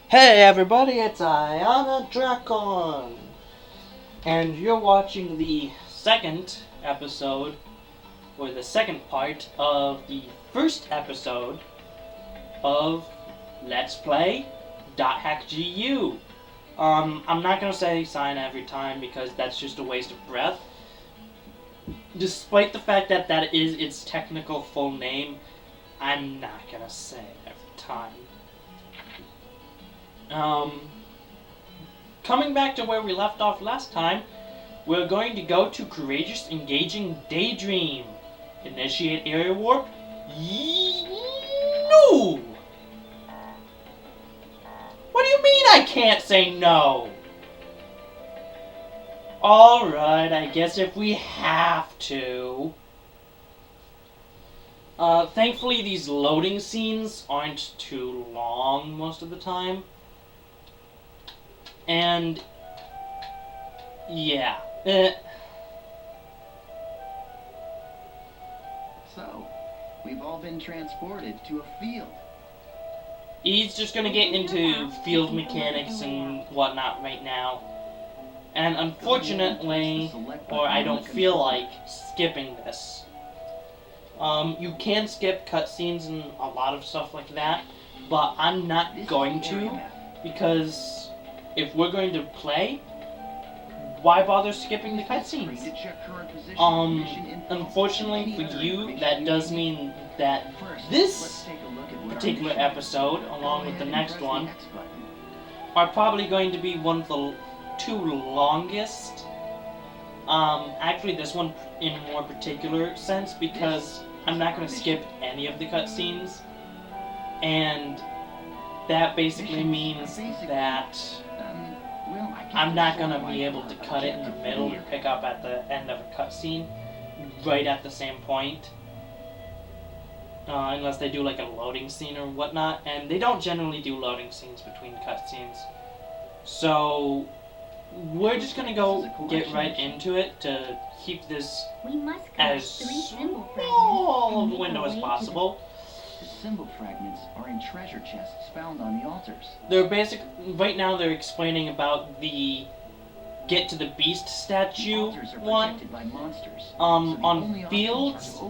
Hey everybody, it's Iana Dracon! And you're watching the second episode, or the second part of the first episode of Let's Play .hackgu. I'm not gonna say sign every time because that's just a waste of breath. Despite the fact that that is its technical full name, I'm not gonna say it every time. Coming back to where we left off last time, we're going to go to Courageous Engaging Daydream. Initiate area warp? No! What do you mean I can't say no? Alright, I guess if we have to. Thankfully these loading scenes aren't too long most of the time. And yeah. So, we've all been transported to a field. He's just gonna get into field mechanics and whatnot right now. And unfortunately, or I don't feel like skipping this. You can skip cutscenes and a lot of stuff like that, but I'm not going to, because if we're going to play, why bother skipping the cutscenes? Unfortunately for you, that does mean that this particular episode, along with the next one, are probably going to be one of the two longest. Actually, this one in a more particular sense, because I'm not going to skip any of the cutscenes, and that basically means that I'm not going to be able to cut it in the middle and pick up at the end of a cutscene right at the same point. Unless they do like a loading scene or whatnot, and they don't generally do loading scenes between cutscenes. So we're just gonna go get right into it to keep this as small of a window as possible. The symbol fragments are in treasure chests found on the altars. Right now they're explaining about the get to the beast statue one. On fields,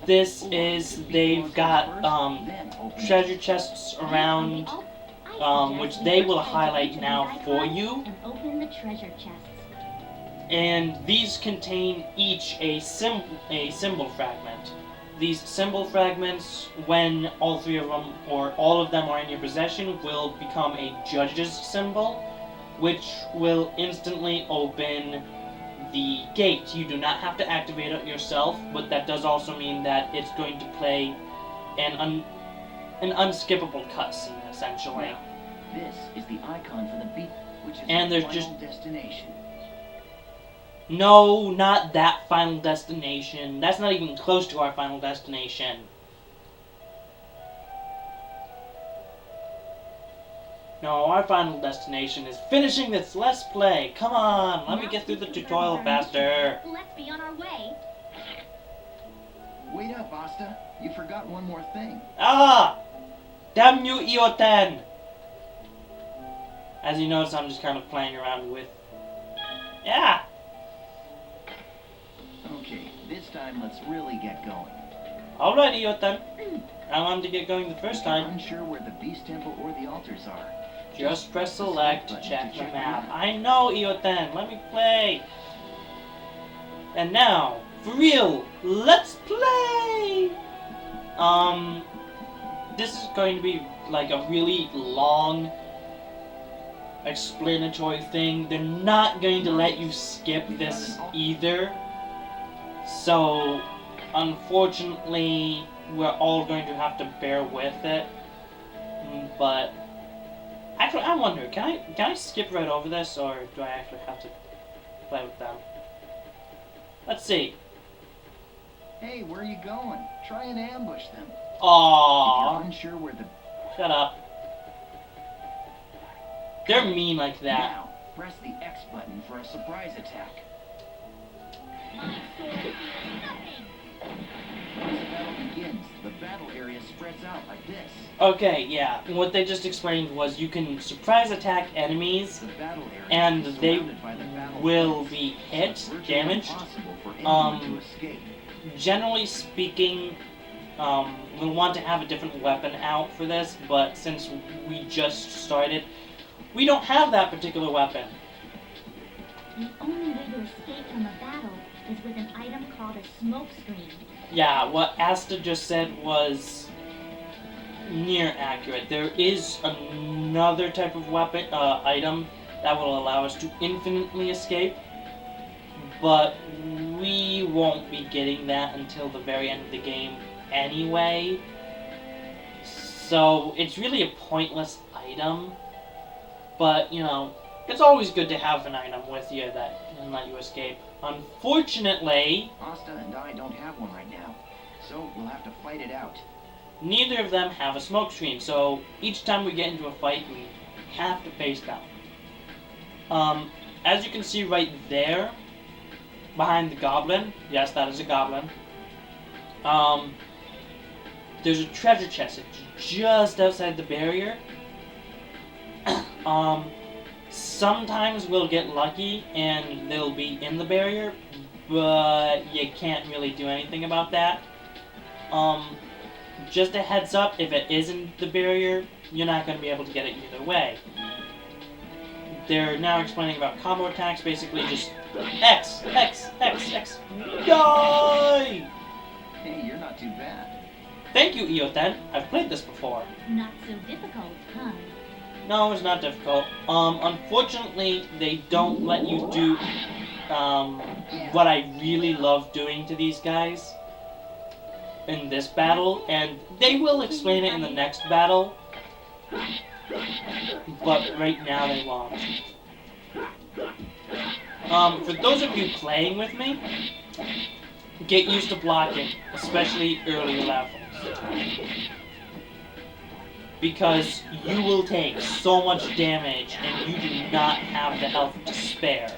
this is they've got treasure chests around, which they will highlight now for you. And these contain each a symbol fragment. These symbol fragments, when all three of them or all of them are in your possession, will become a judge's symbol, which will instantly open the gate. You do not have to activate it yourself, but that does also mean that it's going to play an unskippable cutscene, essentially. Now, this is the icon for the beat, which is and the there's final destination. No, not that final destination. That's not even close to our final destination. No, our final destination is finishing this Let's Play. Come on, let me get through the tutorial faster. Let's be on our way. Wait up, Asta. You forgot one more thing. Ah! Damn you, Ioten! As you notice, I'm just kind of playing around with... Yeah! Okay, this time let's really get going. Alright, Ioten. I wanted to get going the first If you're time. unsure where the beast temple or the altars are, Just press select to check the map. I know, Ioten. Let me play. And now, for real, let's play! This is going to be like a really long explanatory thing. They're not going to let you skip this either. So, unfortunately, we're all going to have to bear with it. But actually, I wonder, can I skip right over this, or do I actually have to play with them? Let's see. hey, where are you going? Try and ambush them. If Aww, you're unsure where the... shut up. They're mean like that. Now, press the X button for a surprise attack. Once the battle begins, The battle area spreads out like this. Okay, yeah. What they just explained was you can surprise attack enemies, The battle area and is they surrounded by the battle will fence. be hit, It's virtually damaged. impossible for anyone Um, to escape. Generally speaking, we'll want to have a different weapon out for this, but since we just started, we don't have that particular weapon. The only way to escape from a battle is with an item called a smoke screen. Yeah, what Asta just said was near accurate. There is another type of weapon, item that will allow us to infinitely escape, but we won't be getting that until the very end of the game anyway. So it's really a pointless item, but you know, it's always good to have an item with you that can let you escape. Unfortunately, Asta and I don't have one right now, so we'll have to fight it out. neither of them have a smoke screen, so each time we get into a fight, we have to face them. As you can see right there, behind the goblin, yes, that is a goblin, there's a treasure chest. It's just outside the barrier. Sometimes we'll get lucky and they'll be in the barrier, but you can't really do anything about that. Just a heads up, if it is in the barrier, you're not going to be able to get it either way. They're now explaining about combo attacks, basically just X, X, X, X, die! Hey, you're not too bad. Thank you, Eothen. I've played this before. Not so difficult, huh? No, it's not difficult. Unfortunately, they don't let you do what I really love doing to these guys in this battle, and they will explain it in the next battle, but right now they won't. For those of you playing with me, get used to blocking, especially early levels. Because you will take so much damage and you do not have the health to spare.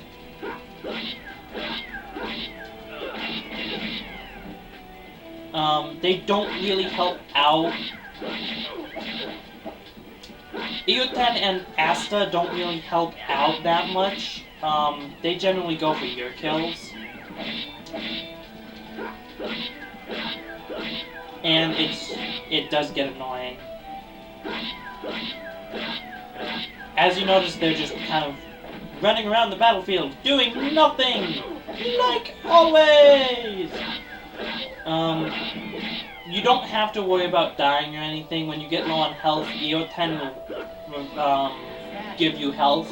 They don't really help out. Eothen and Asta don't really help out that much. They generally go for your kills. And it does get annoying. As you notice, they're just kind of running around the battlefield, doing nothing! Like always! You don't have to worry about dying or anything. When you get low on health, Eothen will give you health.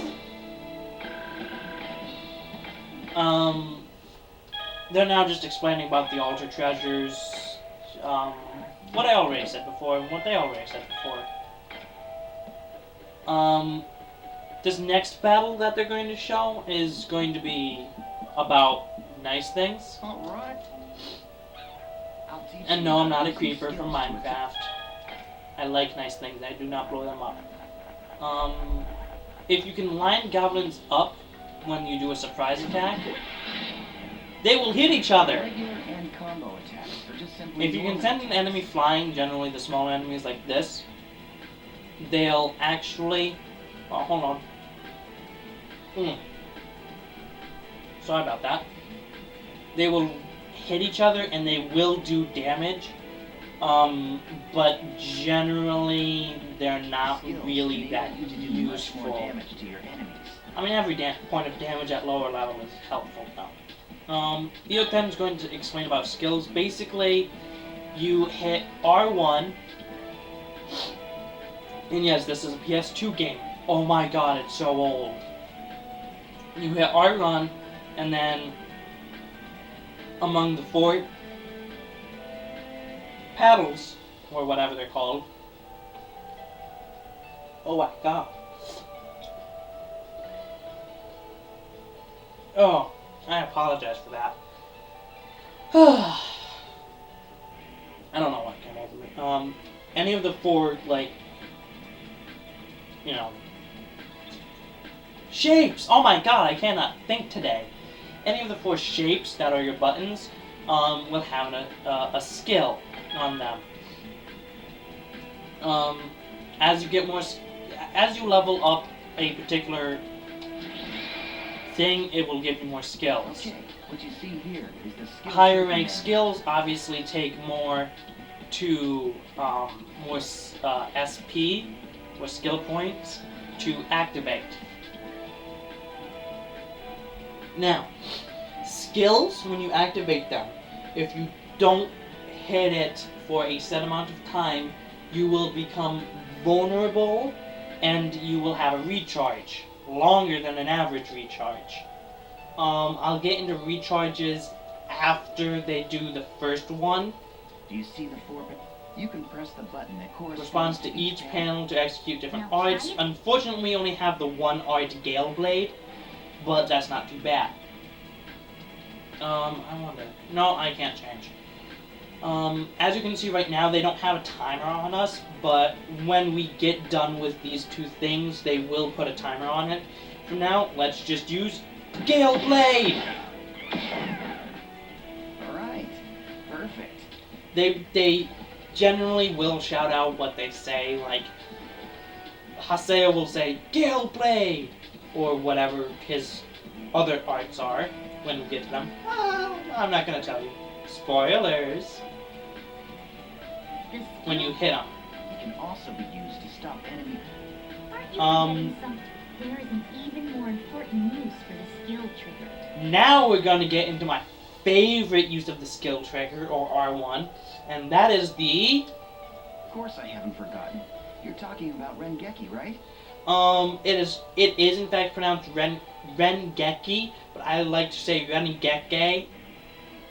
They're now just explaining about the altar treasures, what I already said before, and what they already said before. This next battle that they're going to show is going to be about nice things. All right. I'll teach And you no, I'm not a some creeper skills from to Minecraft. I like nice things, I do not blow them up. If you can line goblins up when you do a surprise attack, they will hit each other. Regular and combo attacks are just simply If you can normal send an attacks. enemy flying, generally the smaller enemies like this, they'll actually... Oh, hold on. Sorry about that. They will hit each other and they will do damage, but generally they're not Skills really enable that you to do much more useful. damage to your enemies. I mean, every point of damage at lower level is helpful though. Eothen is going to explain about skills. Basically, you hit R1, and yes, this is a PS2 game. Oh my god, it's so old. You hit R1, and then among the 4 paddles, or whatever they're called. Oh my god. Oh, I apologize for that. I don't know what came over me. Any of the 4, like, you know, shapes! Oh my god, I cannot think today. Any of the 4 shapes that are your buttons will have a skill on them. As you get more, as you level up a particular thing, it will give you more skills. Okay, what you see here is the skill Higher tree rank menu. skills obviously take more to SP or skill points to activate. Now, skills, when you activate them, if you don't hit it for a set amount of time, you will become vulnerable and you will have a recharge longer than an average recharge. I'll get into recharges after they do the first one. Do you see the four? You can press the button that corresponds Responds to each tab. panel to execute different Now try arts. it. Unfortunately, we only have the one art Gale Blade, but that's not too bad. I wonder. No, I can't change. As you can see right now, they don't have a timer on us, but when we get done with these two things, they will put a timer on it. For now, let's just use Gale Blade! Alright, perfect. They generally will shout out what they say, like Haseo will say Gale Blade, or whatever his other arts are when we get to them. I'm not gonna tell you. Spoilers. The When you skill- hit them. It can also be used to stop enemy. Aren't you Um, forgetting something? There is an even more important use for the skill trigger. Now we're gonna get into my favorite use of the skill trigger, or R1, and that is the Of course I haven't forgotten. You're talking about Rengeki, right? it is in fact pronounced Rengeki, but I like to say Rengeke.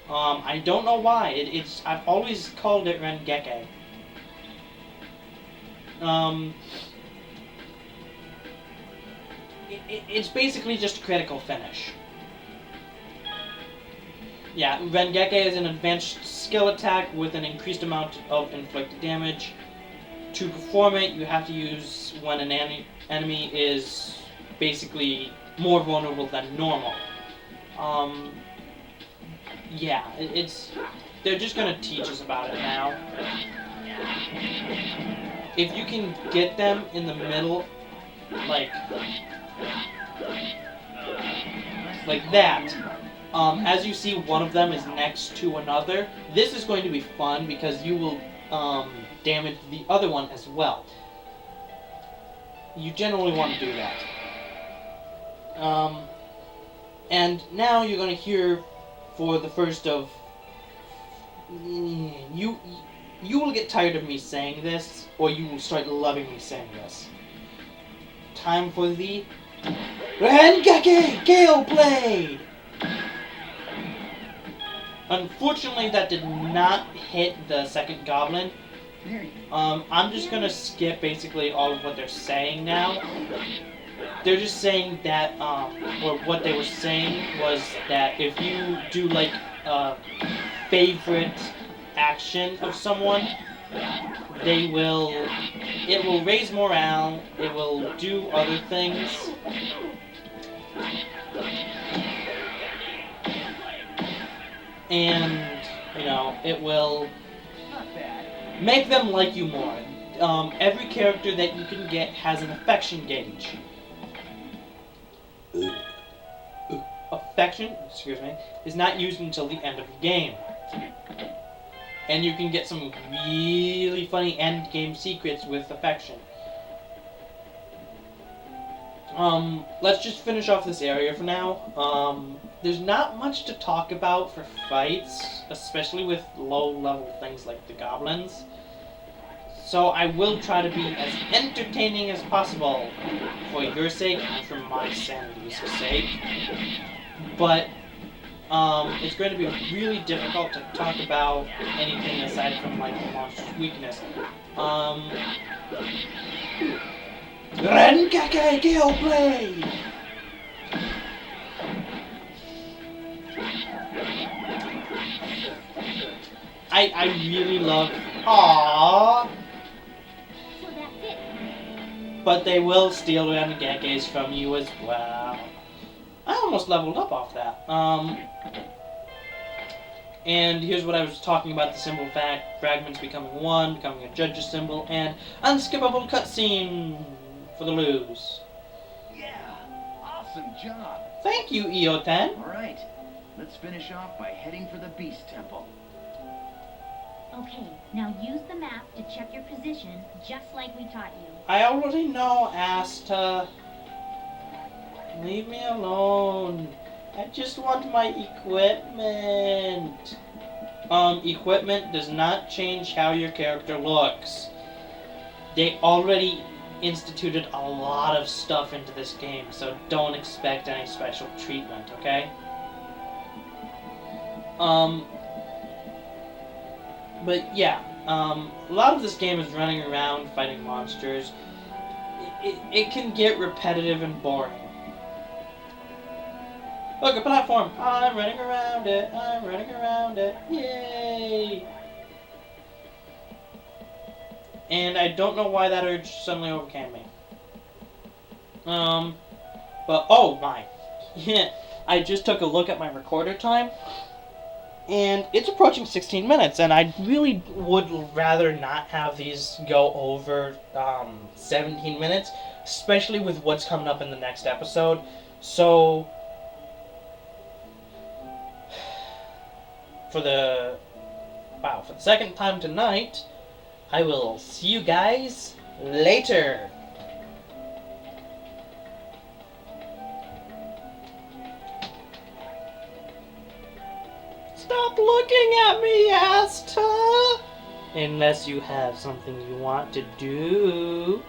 I don't know why. I've always called it Rengeke. It's basically just a critical finish. Yeah, Rengeke is an advanced skill attack with an increased amount of inflicted damage. To perform it, you have to use when an enemy is basically more vulnerable than normal. Yeah, they're just gonna teach us about it now. If you can get them in the middle, like that, as you see, one of them is next to another. This is going to be fun because you will damage the other one as well. You generally want to do that. And now you're going to hear for the first of... You will get tired of me saying this, or you will start loving me saying this. Time for the Rengeki Gale Blade! Unfortunately, that did not hit the second goblin. There you I'm just gonna skip basically all of what they're saying now. They're just saying that, or what they were saying was that if you do like a favorite action of someone, it will raise morale, it will do other things. And, it will not bad. make them like you more. Every character that you can get has an affection gauge. Affection, is not used until the end of the game. And you can get some really funny end game secrets with affection. Let's just finish off this area for now. There's not much to talk about for fights, especially with low level things like the goblins. So I will try to be as entertaining as possible for your sake and for my sanity's sake. But it's going to be really difficult to talk about anything aside from like the monster's weakness. Rengeki Gale Blade! I really love... Aww! So that's it. But they will steal Rengekis from you as well. I almost leveled up off that. And here's what I was talking about, the symbol fragments becoming one, becoming a judge's symbol, and unskippable cutscene for the lose. Yeah, awesome job. Thank you, EO10. All right, let's finish off by heading for the Beast Temple. Okay, now use the map to check your position, just like we taught you. I already know, Asta. Leave me alone. I just want my equipment. Equipment does not change how your character looks. They already instituted a lot of stuff into this game, so don't expect any special treatment, okay? But yeah, a lot of this game is running around fighting monsters. It can get repetitive and boring. Look, a platform! I'm running around it, I'm running around it, yay! And I don't know why that urge suddenly overcame me. But, oh my. Yeah, I just took a look at my recorder time, and it's approaching 16 minutes, and I really would rather not have these go over 17 minutes, especially with what's coming up in the next episode. So, for the second time tonight, I will see you guys later. Stop looking at me, Asta! Unless you have something you want to do.